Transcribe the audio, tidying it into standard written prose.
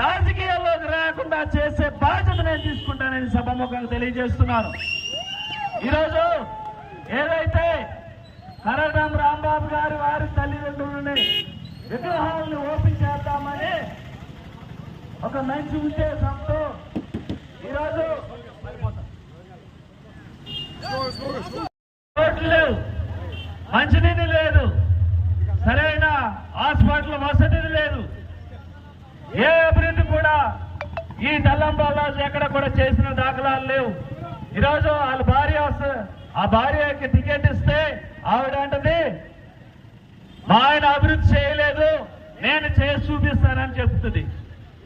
రాజకీయాల్లోకి రాకుండా చేసే బాధ్యత నేను తీసుకుంటానని సభాముఖంగా తెలియజేస్తున్నాను. ఈరోజు ఏదైతే కరడం రాంబాబు గారు వారి తల్లిదండ్రులని విగ్రహాలను ఓపెన్ చేద్దామని ఒక మంచి ఉద్దేశంతో ఈరోజు రోడ్లు లేవు, మంచినీళ్ళు లేదు, సరైన హాస్పిటల్ వసతి లేదు, ఏ అభివృద్ధి కూడా ఈ తల్లంబాల్లో ఎక్కడ కూడా చేసిన దాఖలాలు లేవు. ఈరోజు వాళ్ళ భార్య ఆ భార్యకి టికెట్ ఇస్తే ఆవిడ అంటది మా ఆయన అభివృద్ధి చేయలేదు, నేను చేసి చూపిస్తానని చెప్తుంది.